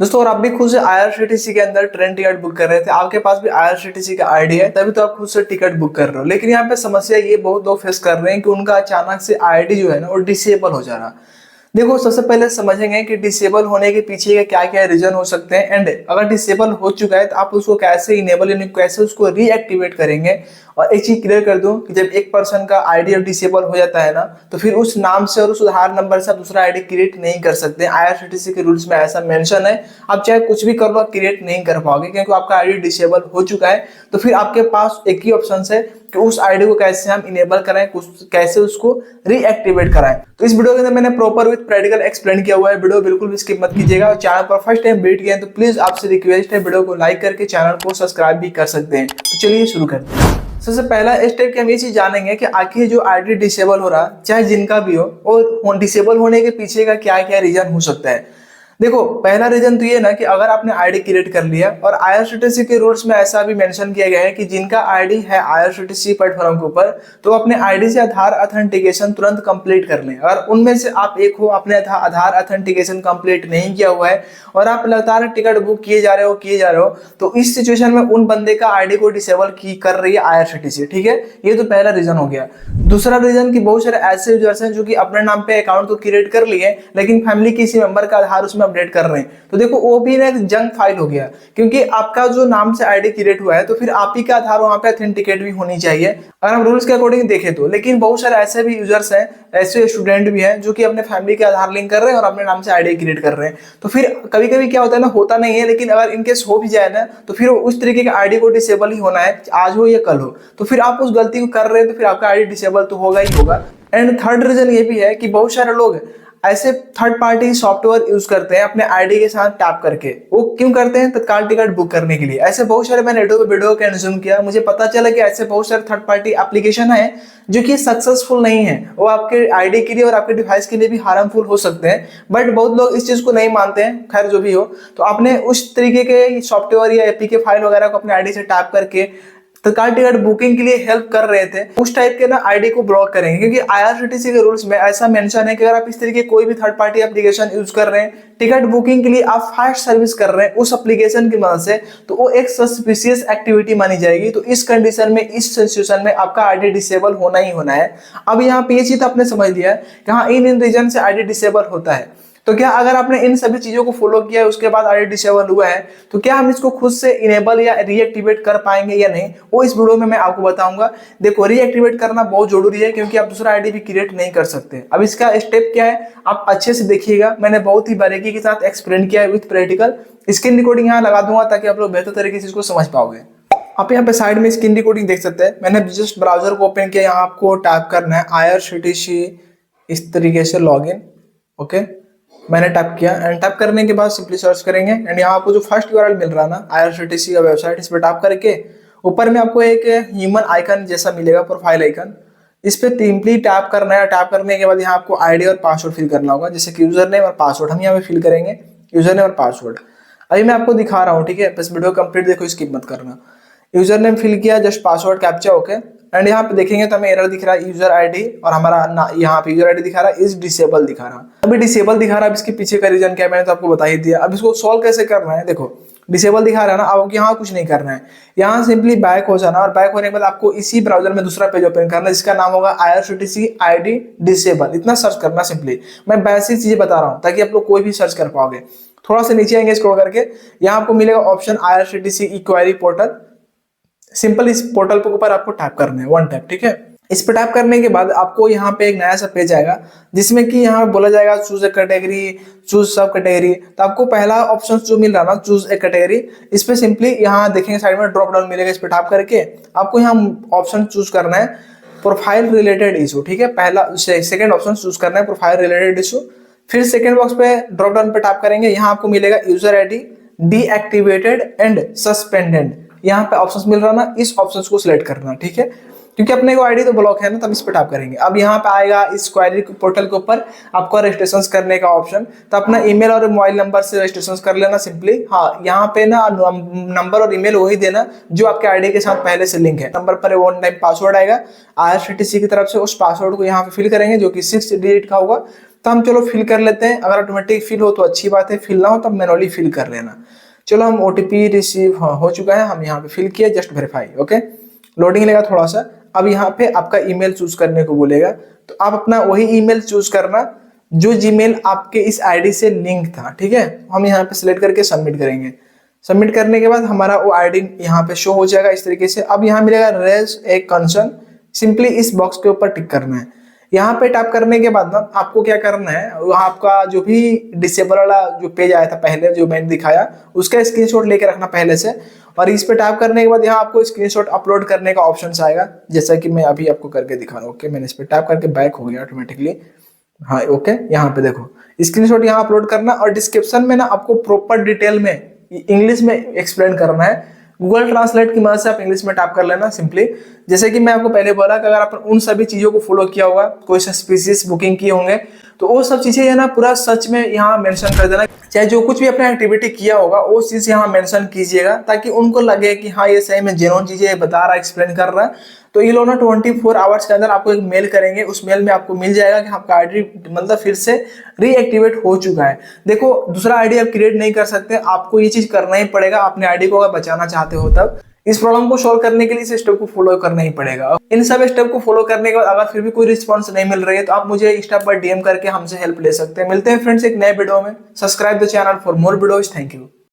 दोस्तों, और आप भी खुद से आईआरसीटीसी के अंदर ट्रेन टिकट बुक कर रहे थे, आपके पास भी आईआरसीटीसी का आईडी है, तभी तो आप खुद से टिकट बुक कर रहे हो। लेकिन यहाँ पे समस्या ये बहुत लोग फेस कर रहे हैं कि उनका अचानक से आईडी जो है ना वो डिसेबल हो जा रहा। देखो, सबसे पहले समझेंगे कि डिसेबल होने के पीछे के क्या क्या रीजन हो सकते हैं, एंड अगर डिसेबल हो चुका है तो आप उसको कैसे इनेबल यानी कैसे उसको रीएक्टिवेट करेंगे। और एक चीज क्लियर कर दूं कि जब एक पर्सन का आईडी डिसेबल हो जाता है ना, तो फिर उस नाम से और उस आधार नंबर से आप दूसरा आईडी क्रिएट नहीं कर सकते। आईआरसीटीसी के रूल्स में ऐसा मेंशन है, आप चाहे कुछ भी कर लो, क्रिएट नहीं कर पाओगे क्योंकि आपका आईडी डिसेबल हो चुका है। तो फिर आपके पास एक ही ऑप्शन है कि उस आईडी को कैसे हम इनेबल कराएं, कैसे उसको रीएक्टिवेट कराएं। तो इस वीडियो के अंदर मैंने प्रॉपर विद प्रैक्टिकल एक्सप्लेन किया हुआ है, वीडियो बिल्कुल भी स्किप मत कीजिएगा। और चैनल पर फर्स्ट टाइम विजिट किए हैं तो प्लीज आपसे रिक्वेस्ट है, वीडियो को लाइक करके चैनल को सब्सक्राइब भी कर सकते हैं। तो चलिए शुरू करते हैं। सबसे पहला स्टेप कि हम ये चीज जानेंगे कि आखिर जो आईडी डिसेबल हो रहा, चाहे जिनका भी हो, और डिसेबल होने के पीछे का क्या क्या रीजन हो सकता है। देखो, पहला रीजन तो ये ना कि अगर आपने आईडी क्रिएट कर लिया और आईआरसीटीसी के रूल्स में ऐसा भी मेंशन किया गया है कि जिनका आईडी है आईआरसीटीसी प्लेटफॉर्म के ऊपर, तो अपने आईडी से आधार ऑथेंटिकेशन तुरंत कंप्लीट कर लें। अगर उनमें से आप एक हो, अपने आधार ऑथेंटिकेशन कंप्लीट नहीं किया हुआ है और आप लगातार टिकट बुक किए जा रहे हो, तो इस सिचुएशन में उन बंदे का आईडी को डिसेबल की कर रही है आईआरसीटीसी। ठीक है, ये तो पहला रीजन हो गया। दूसरा रीजन कि बहुत सारे ऐसे यूजर्स हैं जो कि अपने नाम पे अकाउंट तो क्रिएट कर लिए, लेकिन फैमिली किसी मेंबर का आधार उसमें अपडेट कर रहे हैं। तो देखो, वो भी ना एक जंक फाइल हो गया, क्योंकि आपका जो नाम से आईडी क्रिएट हुआ है तो फिर आप ही का आधार वहां पे ऑथेंटिकेट भी होनी चाहिए अगर हम रूल्स के अकॉर्डिंग देखें तो। लेकिन बहुत सारे ऐसे भी यूजर्स हैं, ऐसे स्टूडेंट भी हैं जो कि अपने फैमिली के आधार लिंक कर रहे हैं और अपने नाम से आईडी क्रिएट कर रहे हैं। तो फिर कभी कभी क्या होता है ना, होता नहीं है, लेकिन अगर इनकेस हो भी जाए ना, तो फिर उस तरीके का आईडी को डिसेबल ही होना है, आज हो या कल हो। तो फिर आप उस गलती को कर रहे हैं तो फिर आपका आईडी डिसेबल तो होगा ही होगा। एंड थर्ड रीजन ये भी है कि बहुत सारे लोग ऐसे थर्ड पार्टी सॉफ्टवेयर यूज करते हैं अपने आईडी के साथ टैप करके। वो क्यों करते हैं? तत्काल टिकट बुक करने के लिए। ऐसे बहुत सारे मैंने वीडियो कंज्यूम किया, मुझे पता चला कि ऐसे बहुत सारे थर्ड पार्टी एप्लीकेशन है जो कि सक्सेसफुल नहीं है। वो आपके आईडी के लिए और आपके डिवाइस के लिए भी हार्मफुल हो सकते हैं, बट बहुत लोग इस चीज को नहीं मानते हैं। खैर, जो भी हो, तो आपने उस तरीके के सॉफ्टवेयर या एपीके फाइल वगैरह को अपने आईडी से टैप करके तत्काल टिकट बुकिंग के लिए हेल्प कर रहे थे, उस टाइप के ना आईडी को ब्लॉक करेंगे। क्योंकि आईआरसीटीसी के रूल्स में ऐसा मेंशन है कि अगर आप इस तरीके कोई भी थर्ड पार्टी एप्लीकेशन यूज कर रहे हैं, टिकट बुकिंग के लिए आप फास्ट सर्विस कर रहे हैं उस एप्लीकेशन की मदद से, तो वो एक सस्पिशियस एक्टिविटी मानी जाएगी। तो इस कंडीशन में, इस सिचुएशन में आपका आईडी डिसेबल होना ही होना है। अब यहाँ पे ये चीज आपने समझ लिया कि हाँ, इन रीजन से आईडी डिसेबल होता है। तो क्या अगर आपने इन सभी चीजों को फॉलो किया है, उसके बाद आईडी डिसेबल हुआ है, तो क्या हम इसको खुद से इनेबल या रीएक्टिवेट कर पाएंगे या नहीं, वो इस वीडियो में मैं आपको बताऊंगा। देखो, रीएक्टिवेट करना बहुत जरूरी है क्योंकि आप दूसरा आईडी भी क्रिएट नहीं कर सकते। अब इसका स्टेप क्या है, आप अच्छे से देखिएगा। मैंने बहुत ही बारीकी के साथ एक्सप्लेन किया है विद प्रैक्टिकल। स्क्रीन रिकॉर्डिंग यहाँ लगा दूंगा ताकि आप लोग बेहतर तरीके से इसको समझ पाओगे। आप यहाँ पे साइड में स्क्रीन रिकॉर्डिंग देख सकते हैं। मैंने जस्ट ब्राउजर को ओपन किया, यहाँ आपको टैप करना है आईआरसीटीसी, इस तरीके से लॉगिन। ओके, मैंने टैप किया एंड टैप करने के बाद सिंपली सर्च करेंगे एंड यहाँ आपको जो फर्स्ट यूआरएल मिल रहा है ना, आईआरसीटीसी का वेबसाइट, इस पर टैप करके ऊपर में आपको एक ह्यूमन आइकन जैसा मिलेगा, प्रोफाइल आइकन। इस पे सिंपली टैप करना है। टैप करने के बाद यहाँ आपको आईडी और पासवर्ड फिल करना होगा, जैसे कि यूजर नेम और पासवर्ड हम यहाँ पे फिल करेंगे, यूजर नेम और पासवर्ड। अभी मैं आपको दिखा रहा हूँ, ठीक है, बस वीडियो कंप्लीट देखो, स्किप मत करना। यूजर नेम फिल किया, just password captcha, okay. And यहाँ पे देखेंगे तो हमें एरर दिख रहा है यूजर आईडी, और हमारा यहाँ पे यूजर आईडी दिखा रहा है इज डिसेबल दिखा रहा है। अभी डिसेबल दिखा रहा है, इसके पीछे का रीजन क्या है मैंने तो आपको बता ही दिया। अब इसको सॉल्व कैसे करना है, देखो डिसेबल दिखा रहा है ना, अब यहाँ कुछ नहीं करना है, यहाँ सिंपली बैक हो जाना और बैक होने के बाद आपको इसी ब्राउजर में दूसरा पेज ओपन करना है जिसका नाम होगा आईआरसीटीसी आईडी डिसेबल। इतना सर्च करना सिंपली। मैं बेसिक चीजें बता रहा हूँ ताकि आप लोग कोई भी सर्च कर पाओगे। थोड़ा सा नीचे आएंगे स्क्रॉल करके, यहाँ आपको मिलेगा option IRCTC inquiry portal. Simple इस पोर्टल के ऊपर आपको टैप करना है, वन टैप, ठीक है। इस पे टैप करने के बाद आपको यहाँ पे एक नया सा पेज आएगा जिसमें कि यहाँ बोला जाएगा चूज ए कैटेगरी, चूज सब कैटेगरी। तो आपको पहला ऑप्शन जो मिल रहा है ना, चूज ए कैटेगरी, इस पे सिंपली यहाँ देखेंगे साइड में ड्रॉप डाउन मिलेगा, इस पे टैप करके आपको यहाँ ऑप्शन चूज करना है प्रोफाइल रिलेटेड इशू, ठीक है। पहला सेकंड ऑप्शन चूज करना है प्रोफाइल रिलेटेड इशू। फिर सेकंड बॉक्स पे ड्रॉप डाउन पे टैप करेंगे, यहाँ आपको मिलेगा user ID deactivated and suspended. यहाँ पे ऑप्शंस मिल रहा ना, इस ऑप्शंस को सिलेक्ट करना, ठीक है, क्योंकि अपने को आईडी तो ब्लॉक है ना, तब इस पे टैप करेंगे। अब यहाँ पे आएगा इस क्वेरी पोर्टल के ऊपर आपको रजिस्ट्रेशन करने का ऑप्शन। तो अपना ईमेल और मोबाइल नंबर से रजिस्ट्रेशन कर लेना सिंपली। हाँ, यहाँ पे ना नंबर और ईमेल वही देना जो आपके आईडी के साथ पहले से लिंक है। नंबर पर वन टाइम पासवर्ड आएगा आईआरसीटीसी की तरफ से, उस पासवर्ड को यहाँ पे फिल करेंगे जो कि 6 डिजिट का होगा। तो हम चलो फिल कर लेते हैं। अगर ऑटोमेटिक फिल हो तो अच्छी बात है, फिल ना हो तब मैनुअली फिल कर लेना। चलो हम ओटीपी रिसीव हो चुका है, हम यहाँ पे फिल किया, जस्ट वेरीफाई। ओके, लोडिंग लेगा थोड़ा सा। अब यहाँ पे आपका ईमेल चूज करने को बोलेगा, तो आप अपना वही ईमेल चूज करना जो जीमेल आपके इस आईडी से लिंक था। ठीक है, हम यहाँ पे सिलेक्ट करके सबमिट करेंगे। सबमिट करने के बाद हमारा वो आईडी यहाँ पे शो हो जाएगा इस तरीके से। अब यहाँ मिलेगा रेज ए कंसर्न, सिंपली इस बॉक्स के ऊपर टिक करना है। यहाँ पे टैप करने के बाद ना आपको क्या करना है, वहाँ आपका जो भी डिसेबल वाला जो पेज आया था पहले जो मैंने दिखाया, उसका स्क्रीनशॉट लेके रखना पहले से। और इस पे टैप करने के बाद यहाँ आपको स्क्रीनशॉट अपलोड करने का ऑप्शन आएगा, जैसा कि मैं अभी आपको करके दिखा रहा हूँ। ओके, मैंने इस पे टैप करके बैक हो गया ऑटोमेटिकली। हाँ ओके, यहाँ पे देखो स्क्रीनशॉट यहाँ अपलोड करना, और डिस्क्रिप्शन में ना आपको प्रॉपर डिटेल में इंग्लिश में एक्सप्लेन करना है। गूगल ट्रांसलेट की मदद से आप इंग्लिश में टाइप कर लेना सिंपली। जैसे कि मैं आपको पहले बोला कि अगर आप उन सभी चीजों को फॉलो किया होगा, कोई सस्पिशियस बुकिंग किए होंगे, तो वो सब चीजें है ना पूरा सच में यहाँ मेंशन कर देना। चाहे जो कुछ भी अपने एक्टिविटी किया होगा वो चीज यहाँ मेंशन कीजिएगा, ताकि उनको लगे कि हाँ ये सही में जेन्युइन चीजें बता रहा है, एक्सप्लेन कर रहा है। तो ये लोग ना 24 आवर्स के अंदर आपको एक मेल करेंगे, उस मेल में आपको मिल जाएगा कि आपका आईडी मतलब फिर से रीएक्टिवेट हो चुका है। देखो दूसरा आईडी आप क्रिएट नहीं कर सकते, आपको ये चीज करना ही पड़ेगा अपने आईडी को अगर बचाना चाहते हो तब। इस प्रॉब्लम को सॉल्व करने के लिए इस स्टेप को फॉलो करना ही पड़ेगा। इन सब स्टेप को फॉलो करने के बाद अगर फिर भी कोई रिस्पॉन्स नहीं मिल रही है तो आप मुझे इंस्टा पर डीएम करके हमसे हेल्प ले सकते हैं। मिलते हैं फ्रेंड्स एक नए वीडियो में। Subscribe the channel for more videos. Thank you.